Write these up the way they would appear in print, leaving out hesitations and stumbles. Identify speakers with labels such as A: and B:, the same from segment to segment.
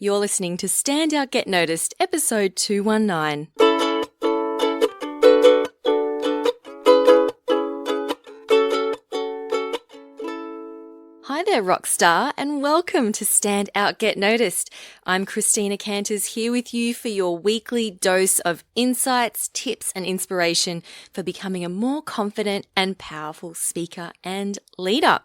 A: You're listening to Stand Out Get Noticed, episode 219. Hi there, Rockstar, and welcome to Stand Out Get Noticed. I'm Christina Canters here with you for your weekly dose of insights, tips, and inspiration for becoming a more confident and powerful speaker and leader.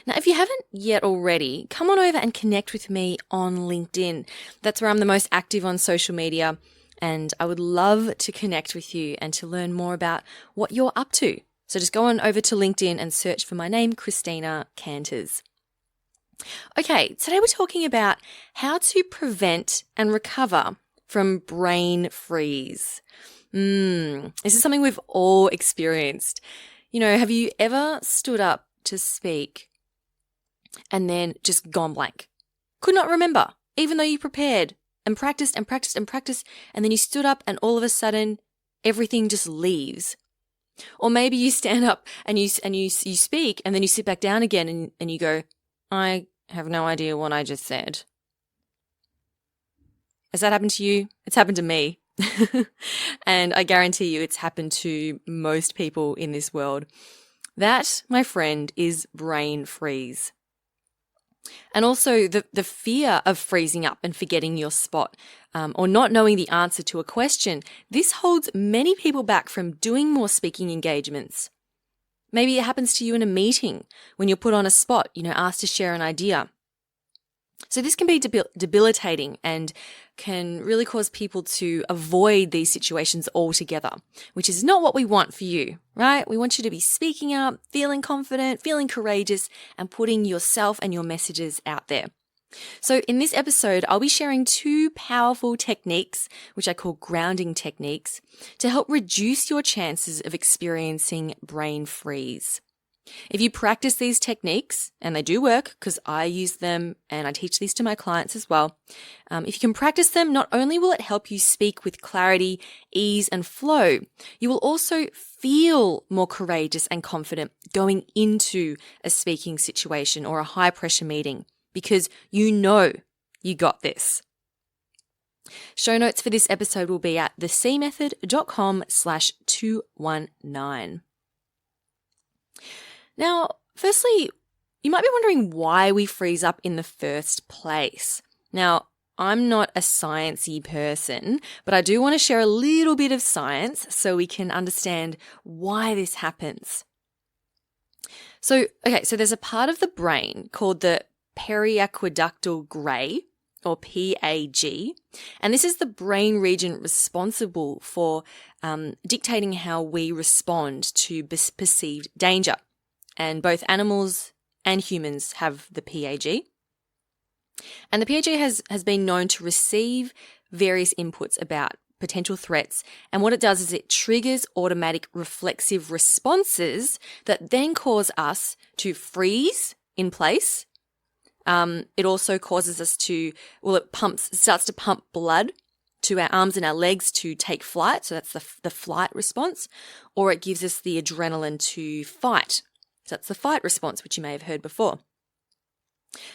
A: Now, if you haven't yet already, come on over and connect with me on LinkedIn. That's where I'm the most active on social media, and I would love to connect with you and to learn more about what you're up to. So just go on over to LinkedIn and search for my name, Christina Canters. Okay, today we're talking about how to prevent and recover from brain freeze. This is something we've all experienced. You know, have you ever stood up to speak and then just gone blank? Could not remember, even though you prepared and practiced and practiced and practiced, and then you stood up and all of a sudden everything just leaves. Or maybe you stand up and you speak and then you sit back down again and you go, I have no idea what I just said. Has that happened to you? It's happened to me. And I guarantee you it's happened to most people in this world. That, my friend, is brain freeze. And also the fear of freezing up and forgetting your spot or not knowing the answer to a question. This holds many people back from doing more speaking engagements. Maybe it happens to you in a meeting when you're put on a spot, asked to share an idea. So this can be debilitating and can really cause people to avoid these situations altogether, which is not what we want for you, right? We want you to be speaking up, feeling confident, feeling courageous, and putting yourself and your messages out there. So in this episode, I'll be sharing 2 powerful techniques, which I call grounding techniques, to help reduce your chances of experiencing brain freeze. If you practice these techniques, and they do work because I use them and I teach these to my clients as well, if you can practice them, not only will it help you speak with clarity, ease, and flow, you will also feel more courageous and confident going into a speaking situation or a high-pressure meeting because you know you got this. Show notes for this episode will be at thecmethod.com/219. Now, firstly, you might be wondering why we freeze up in the first place. Now, I'm not a sciencey person, but I do want to share a little bit of science so we can understand why this happens. So there's a part of the brain called the periaqueductal gray, or PAG, and this is the brain region responsible for dictating how we respond to perceived danger. And both animals and humans have the PAG. And the PAG has been known to receive various inputs about potential threats. And what it does is it triggers automatic reflexive responses that then cause us to freeze in place. It also causes us it starts to pump blood to our arms and our legs to take flight. So that's the flight response. Or it gives us the adrenaline to fight. So that's the fight response, which you may have heard before.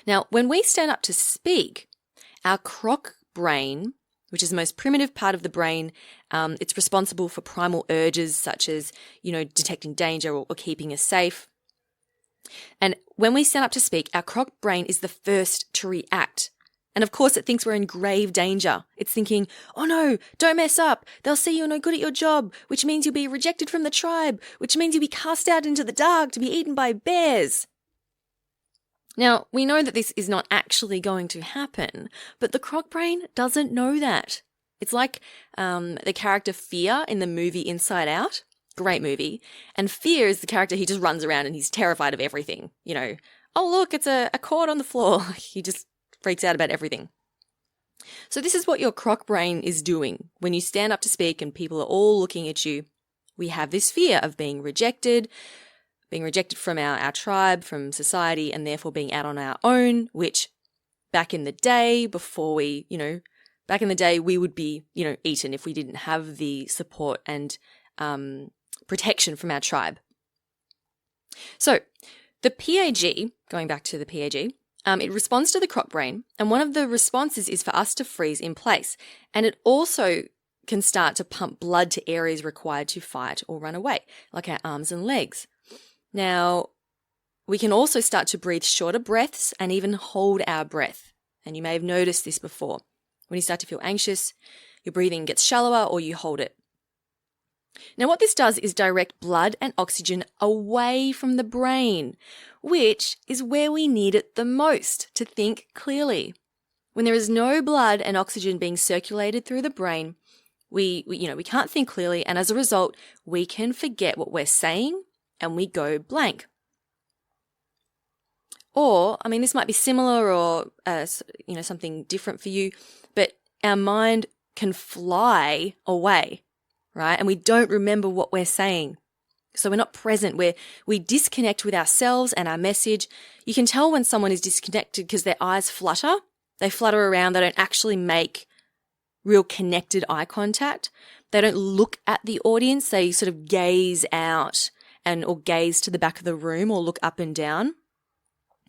A: Now, when we stand up to speak, our croc brain, which is the most primitive part of the brain, it's responsible for primal urges such as, detecting danger or keeping us safe. And when we stand up to speak, our croc brain is the first to react. And of course, it thinks we're in grave danger. It's thinking, oh no, don't mess up. They'll see you're no good at your job, which means you'll be rejected from the tribe, which means you'll be cast out into the dark to be eaten by bears. Now, we know that this is not actually going to happen, but the croc brain doesn't know that. It's like the character Fear in the movie Inside Out. Great movie. And Fear is the character, he just runs around and he's terrified of everything. Oh look, it's a cord on the floor. He just freaks out about everything. So this is what your croc brain is doing. When you stand up to speak and people are all looking at you, we have this fear of being rejected from our tribe, from society, and therefore being out on our own, which back in the day we would be, eaten if we didn't have the support and protection from our tribe. So the PAG, going back to the PAG, It responds to the croc brain, and one of the responses is for us to freeze in place. And it also can start to pump blood to areas required to fight or run away, like our arms and legs. Now, we can also start to breathe shorter breaths and even hold our breath. And you may have noticed this before. When you start to feel anxious, your breathing gets shallower or you hold it. Now, what this does is direct blood and oxygen away from the brain, which is where we need it the most to think clearly. When there is no blood and oxygen being circulated through the brain, we can't think clearly, and as a result, we can forget what we're saying and we go blank. Or, this might be similar or something different for you, but our mind can fly away, right? And we don't remember what we're saying. So we're not present, we disconnect with ourselves and our message. You can tell when someone is disconnected because their eyes flutter. They flutter around. They don't actually make real connected eye contact. They don't look at the audience. They sort of gaze out or gaze to the back of the room or look up and down.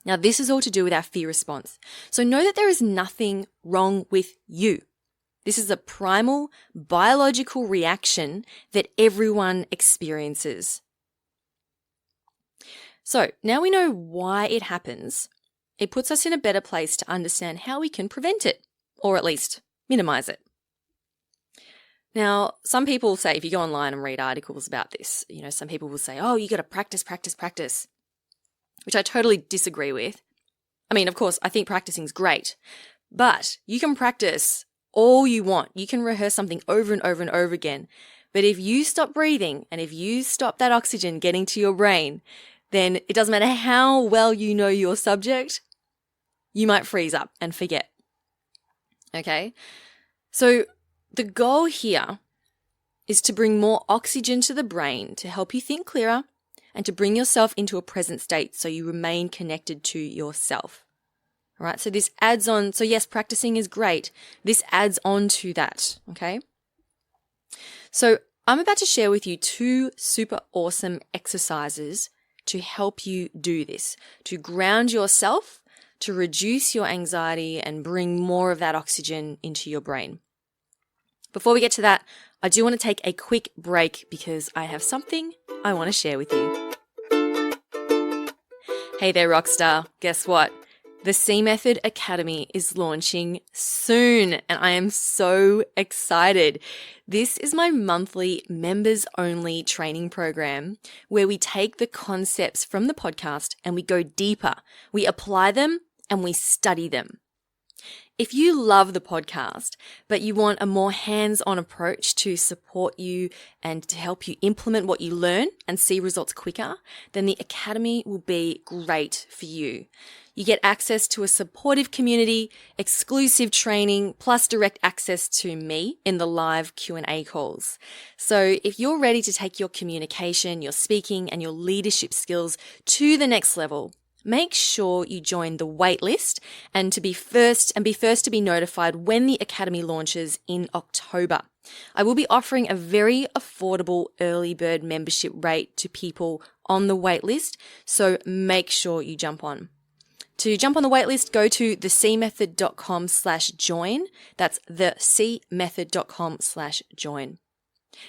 A: Now, this is all to do with our fear response. So know that there is nothing wrong with you. This is a primal biological reaction that everyone experiences. So now we know why it happens. It puts us in a better place to understand how we can prevent it, or at least minimize it. Now, some people say, if you go online and read articles about this, some people will say, oh, you got to practice, which I totally disagree with. Of course, I think practicing is great, but you can practice all you want. You can rehearse something over and over and over again. But if you stop breathing and if you stop that oxygen getting to your brain, then it doesn't matter how well you know your subject, you might freeze up and forget. Okay? So the goal here is to bring more oxygen to the brain to help you think clearer and to bring yourself into a present state so you remain connected to yourself. All right, so this adds on. So yes, practicing is great. This adds on to that, okay? So I'm about to share with you 2 super awesome exercises to help you do this, to ground yourself, to reduce your anxiety and bring more of that oxygen into your brain. Before we get to that, I do want to take a quick break because I have something I want to share with you. Hey there, Rockstar. Guess what? The C Method Academy is launching soon, and I am so excited. This is my monthly members-only training program where we take the concepts from the podcast and we go deeper. We apply them and we study them. If you love the podcast, but you want a more hands-on approach to support you and to help you implement what you learn and see results quicker, then the Academy will be great for you. You get access to a supportive community, exclusive training, plus direct access to me in the live Q&A calls. So if you're ready to take your communication, your speaking, and your leadership skills to the next level, make sure you join the waitlist and be first to be notified when the Academy launches in October. I will be offering a very affordable early bird membership rate to people on the waitlist, so make sure you jump on. To jump on the waitlist, go to thecmethod.com/join. That's thecmethod.com/join.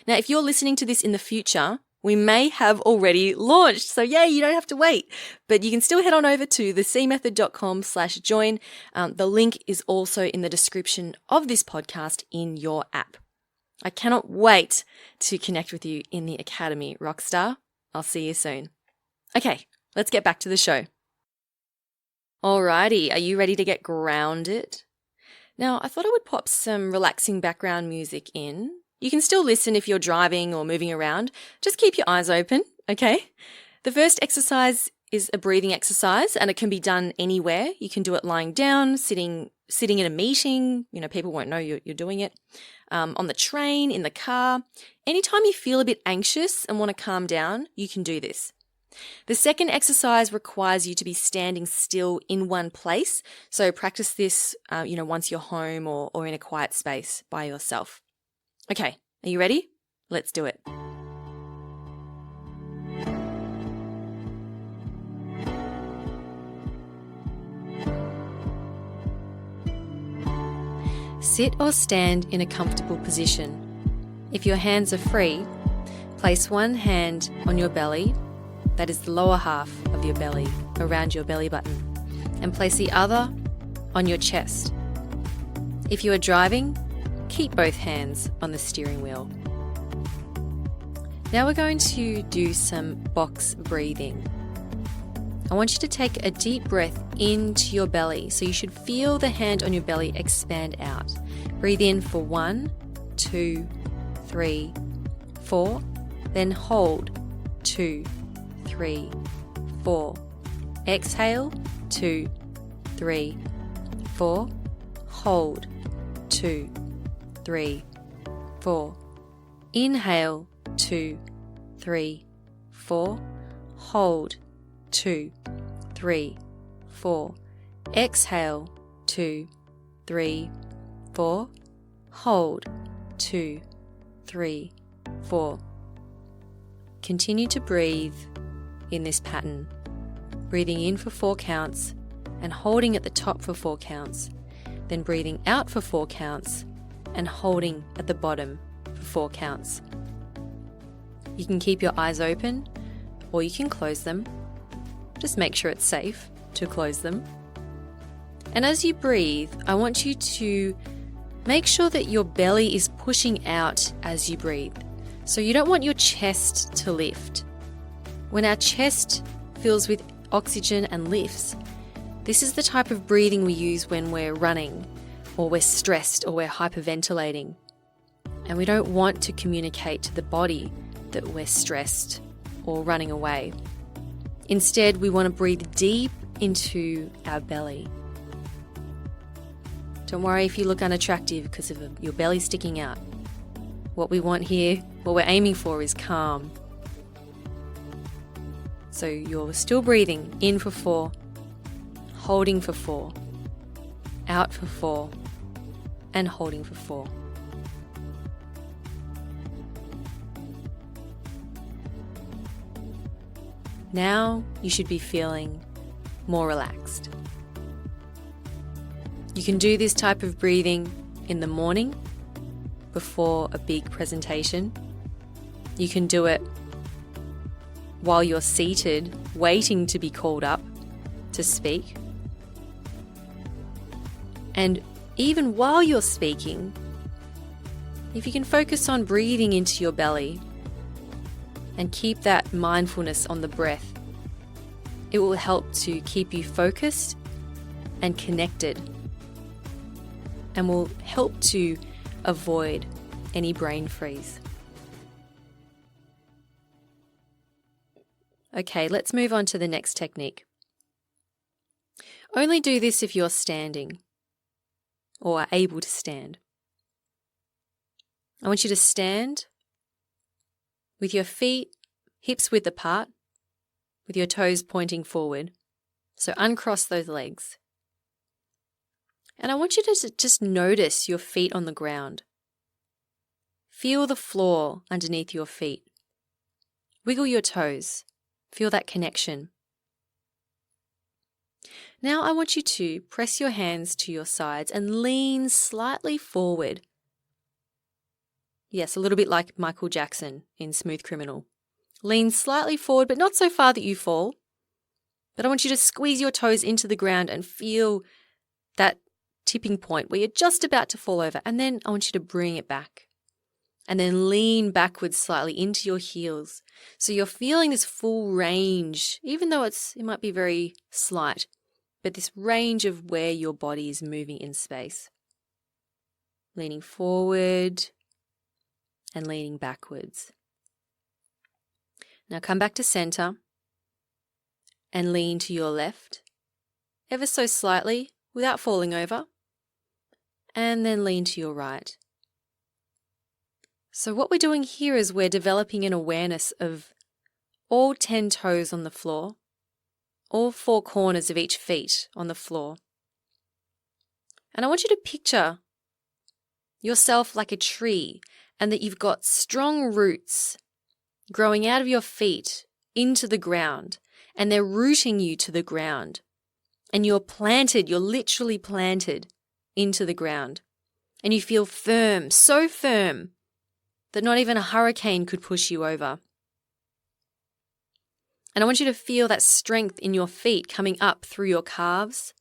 A: Now, if you're listening to this in the future, we may have already launched. So yay, you don't have to wait. But you can still head on over to thecmethod.com/join. The link is also in the description of this podcast in your app. I cannot wait to connect with you in the Academy, Rockstar. I'll see you soon. Okay, let's get back to the show. Alrighty, are you ready to get grounded? Now, I thought I would pop some relaxing background music in. You can still listen if you're driving or moving around. Just keep your eyes open, okay? The first exercise is a breathing exercise, and it can be done anywhere. You can do it lying down, sitting in a meeting. People won't know you're doing it. On the train, in the car. Anytime you feel a bit anxious and want to calm down, you can do this. The second exercise requires you to be standing still in one place. So practice this, once you're home or in a quiet space by yourself. Okay, are you ready? Let's do it. Sit or stand in a comfortable position. If your hands are free, place one hand on your belly, that is the lower half of your belly, around your belly button, and place the other on your chest. If you are driving, keep both hands on the steering wheel. Now we're going to do some box breathing. I want you to take a deep breath into your belly. So you should feel the hand on your belly expand out. Breathe in for 1, 2, 3, 4. Then hold 2, 3, 4. Exhale 2, 3, 4. Hold 2, 3, 4. Inhale 2, 3, 4. Hold 2, 3, 4. Exhale 2, 3, 4. Hold 2, 3, 4. Continue to breathe in this pattern, breathing in for 4 counts and holding at the top for 4 counts, then breathing out for 4 counts and holding at the bottom for 4 counts. You can keep your eyes open or you can close them. Just make sure it's safe to close them. And as you breathe, I want you to make sure that your belly is pushing out as you breathe. So you don't want your chest to lift. When our chest fills with oxygen and lifts, this is the type of breathing we use when we're running, or we're stressed, or we're hyperventilating. And we don't want to communicate to the body that we're stressed or running away. Instead, we want to breathe deep into our belly. Don't worry if you look unattractive because of your belly sticking out. What we want here, what we're aiming for is calm. So you're still breathing in for 4, holding for 4, out for 4, and holding for 4. Now you should be feeling more relaxed. You can do this type of breathing in the morning before a big presentation. You can do it while you're seated, waiting to be called up to speak. And even while you're speaking, if you can focus on breathing into your belly and keep that mindfulness on the breath, it will help to keep you focused and connected, and will help to avoid any brain freeze. Okay, let's move on to the next technique. Only do this if you're standing or are able to stand. I want you to stand with your feet hips width apart, with your toes pointing forward. So uncross those legs. And I want you to just notice your feet on the ground. Feel the floor underneath your feet. Wiggle your toes. Feel that connection. Now I want you to press your hands to your sides and lean slightly forward. Yes, a little bit like Michael Jackson in Smooth Criminal. Lean slightly forward, but not so far that you fall. But I want you to squeeze your toes into the ground and feel that tipping point where you're just about to fall over. And then I want you to bring it back. And then lean backwards slightly into your heels. So you're feeling this full range, even though it might be very slight, but this range of where your body is moving in space. Leaning forward and leaning backwards. Now come back to center and lean to your left, ever so slightly without falling over, and then lean to your right. So what we're doing here is we're developing an awareness of all 10 toes on the floor, all 4 corners of each feet on the floor. And I want you to picture yourself like a tree and that you've got strong roots growing out of your feet into the ground, and they're rooting you to the ground. And you're planted, you're literally planted into the ground. And you feel firm, so firm that not even a hurricane could push you over. And I want you to feel that strength in your feet coming up through your calves.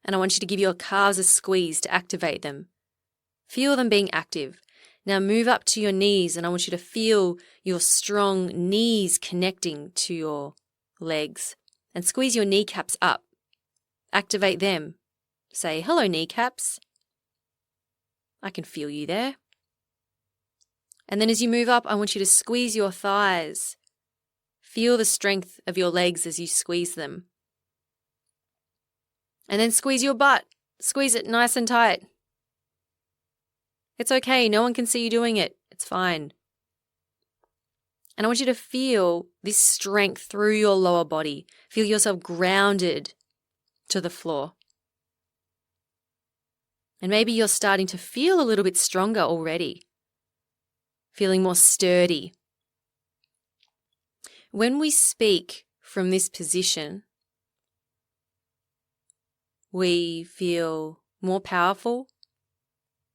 A: And I want you to give your calves a squeeze to activate them. Feel them being active. Now move up to your knees, and I want you to feel your strong knees connecting to your legs. And squeeze your kneecaps up. Activate them. Say, hello, kneecaps. I can feel you there. And then as you move up, I want you to squeeze your thighs. Feel the strength of your legs as you squeeze them. And then squeeze your butt. Squeeze it nice and tight. It's okay. No one can see you doing it. It's fine. And I want you to feel this strength through your lower body. Feel yourself grounded to the floor. And maybe you're starting to feel a little bit stronger already. Feeling more sturdy. When we speak from this position, we feel more powerful.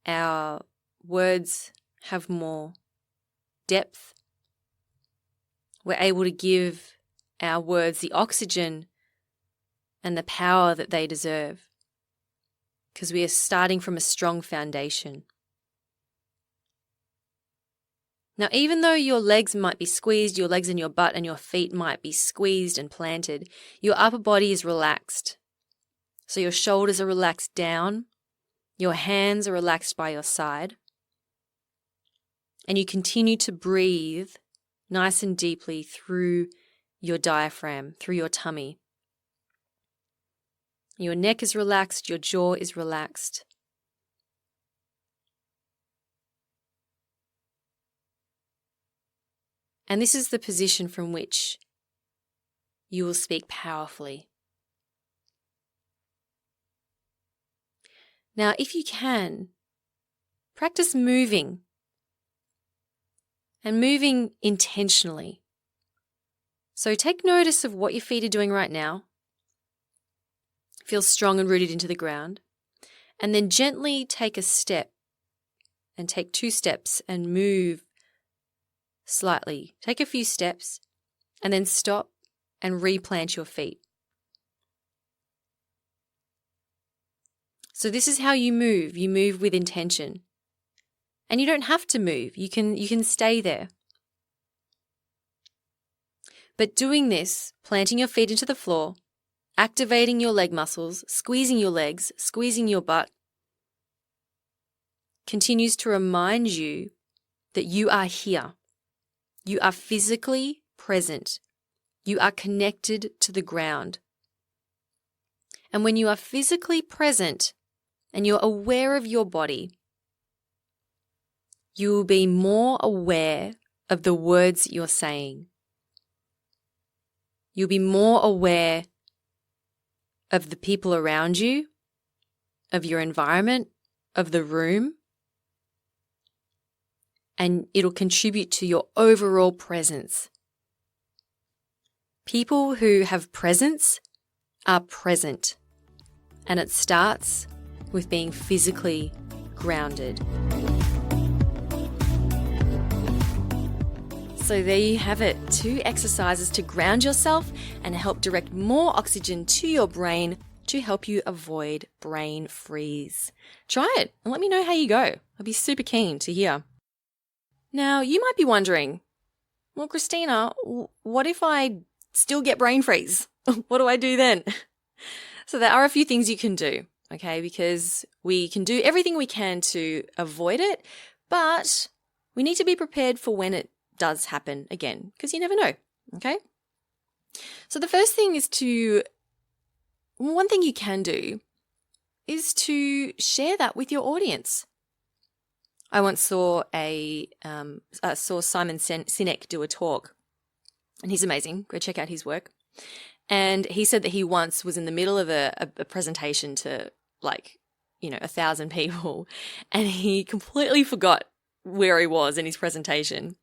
A: Our words have more depth. We're able to give our words the oxygen and the power that they deserve, because we are starting from a strong foundation. Now, even though your legs might be squeezed, your legs and your butt and your feet might be squeezed and planted, your upper body is relaxed. So your shoulders are relaxed down, your hands are relaxed by your side, and you continue to breathe nice and deeply through your diaphragm, through your tummy. Your neck is relaxed, your jaw is relaxed. And this is the position from which you will speak powerfully. Now, if you can, practice moving and moving intentionally. So take notice of what your feet are doing right now. Feel strong and rooted into the ground. And then gently take a step and take 2 steps and move slightly. Take a few steps and then stop and replant your feet. So this is how you move. You move with intention. And you don't have to move. You can stay there. But doing this, planting your feet into the floor, activating your leg muscles, squeezing your legs, squeezing your butt, continues to remind you that you are here. You are physically present. You are connected to the ground. And when you are physically present and you're aware of your body, you will be more aware of the words you're saying. You'll be more aware of the people around you, of your environment, of the room, and it'll contribute to your overall presence. People who have presence are present, and it starts with being physically grounded. So there you have it, 2 exercises to ground yourself and help direct more oxygen to your brain to help you avoid brain freeze. Try it and let me know how you go. I'll be super keen to hear. Now, you might be wondering, well, Christina, what if I still get brain freeze? What do I do then? So there are a few things you can do, okay? Because we can do everything we can to avoid it, but we need to be prepared for when it does happen again, because you never know, okay? So the first thing is one thing you can do is to share that with your audience. I once saw Simon Sinek do a talk, and he's amazing. Go check out his work. And he said that he once was in the middle of a presentation to 1,000 people, and he completely forgot where he was in his presentation.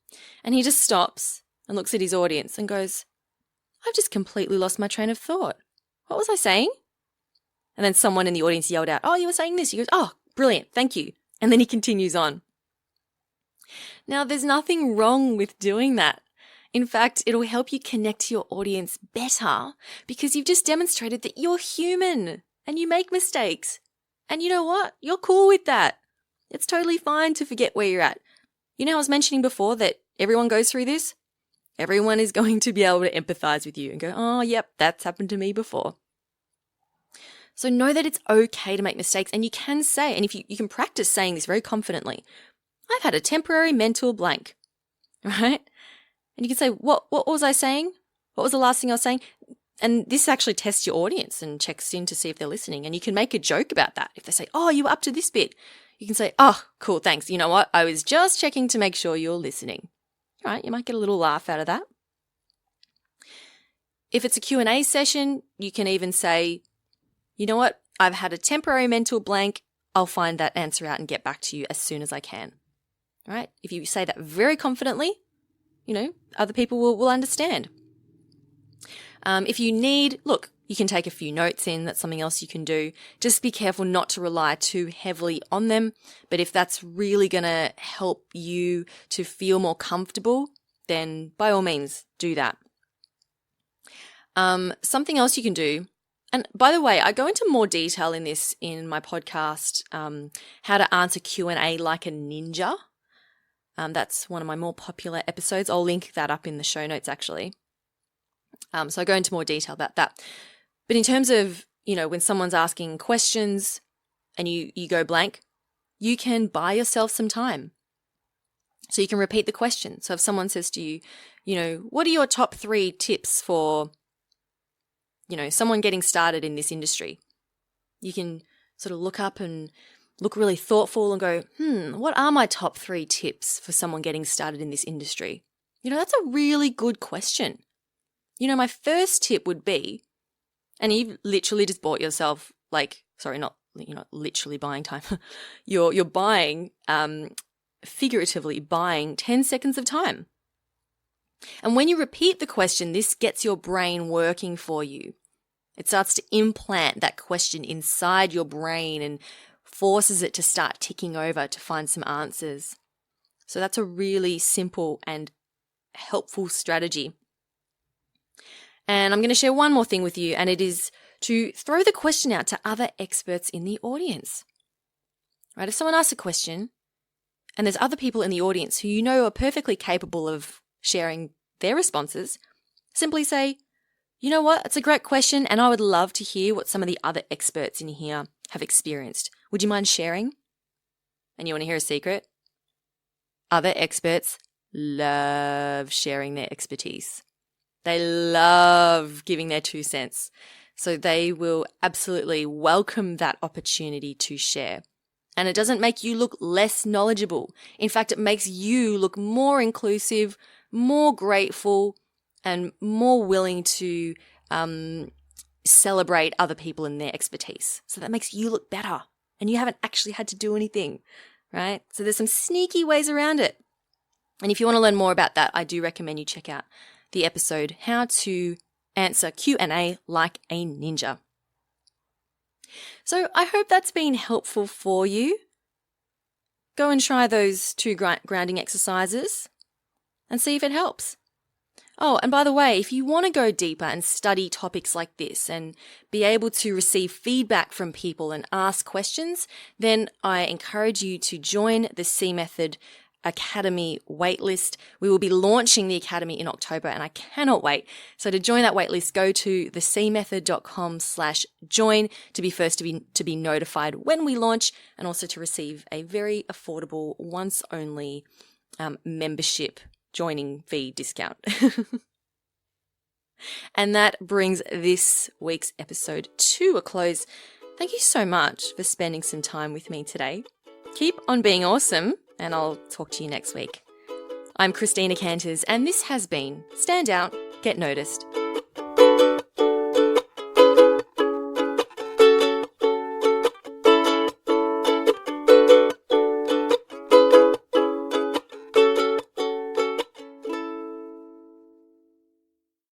A: And he just stops and looks at his audience and goes, I've just completely lost my train of thought. What was I saying? And then someone in the audience yelled out, oh, you were saying this. He goes, oh, brilliant. Thank you. And then he continues on. Now, there's nothing wrong with doing that. In fact, it'll help you connect to your audience better because you've just demonstrated that you're human and you make mistakes. And you know what? You're cool with that. It's totally fine to forget where you're at. You know, I was mentioning before that everyone goes through this. Everyone is going to be able to empathize with you and go, oh, yep, that's happened to me before. So know that it's okay to make mistakes, and you can say, and if you can practice saying this very confidently, I've had a temporary mental blank, right? And you can say, what was I saying? What was the last thing I was saying? And this actually tests your audience and checks in to see if they're listening. And you can make a joke about that. If they say, oh, you were up to this bit, you can say, oh, cool, thanks. You know what? I was just checking to make sure you're listening. All right, you might get a little laugh out of that. If it's a Q&A session, you can even say, you know what? I've had a temporary mental blank. I'll find that answer out and get back to you as soon as I can. All right? If you say that very confidently, you know, other people will understand. If you need, look, you can take a few notes in. That's something else you can do. Just be careful not to rely too heavily on them. But if that's really going to help you to feel more comfortable, then by all means, do that. Something else you can do, and by the way, I go into more detail in this in my podcast, How to Answer Q&A Like a Ninja. That's one of my more popular episodes. I'll link that up in the show notes, actually. So I go into more detail about that. But in terms of, you know, when someone's asking questions and you go blank, you can buy yourself some time. So you can repeat the question. So if someone says to you, you know, what are your top 3 tips for, you know, someone getting started in this industry? You can sort of look up and look really thoughtful and go, what are my top 3 tips for someone getting started in this industry? You know, that's a really good question. You know, my first tip would be, and you've literally just bought yourself, you're not literally buying time. you're buying, figuratively buying 10 seconds of time. And when you repeat the question, this gets your brain working for you. It starts to implant that question inside your brain and forces it to start ticking over to find some answers. So that's a really simple and helpful strategy. And I'm going to share one more thing with you, and it is to throw the question out to other experts in the audience. Right? If someone asks a question and there's other people in the audience who you know are perfectly capable of sharing their responses, simply say, you know what, it's a great question and I would love to hear what some of the other experts in here have experienced. Would you mind sharing? And you want to hear a secret? Other experts love sharing their expertise. They love giving their 2 cents. So they will absolutely welcome that opportunity to share. And it doesn't make you look less knowledgeable. In fact, it makes you look more inclusive, more grateful, and more willing to celebrate other people and their expertise. So that makes you look better. And you haven't actually had to do anything, right? So there's some sneaky ways around it. And if you want to learn more about that, I do recommend you check out the episode, How to Answer Q&A Like a Ninja. So I hope that's been helpful for you. Go and try those 2 grounding exercises and see if it helps. Oh, and by the way, if you want to go deeper and study topics like this and be able to receive feedback from people and ask questions, then I encourage you to join the C Method Academy waitlist. We will be launching the Academy in October and I cannot wait. So to join that waitlist, go to thecmethod.com/join to be first to be notified when we launch, and also to receive a very affordable once only membership joining fee discount. And that brings this week's episode to a close. Thank you so much for spending some time with me today. Keep on being awesome, and I'll talk to you next week. I'm Christina Canters, and this has been Stand Out, Get Noticed.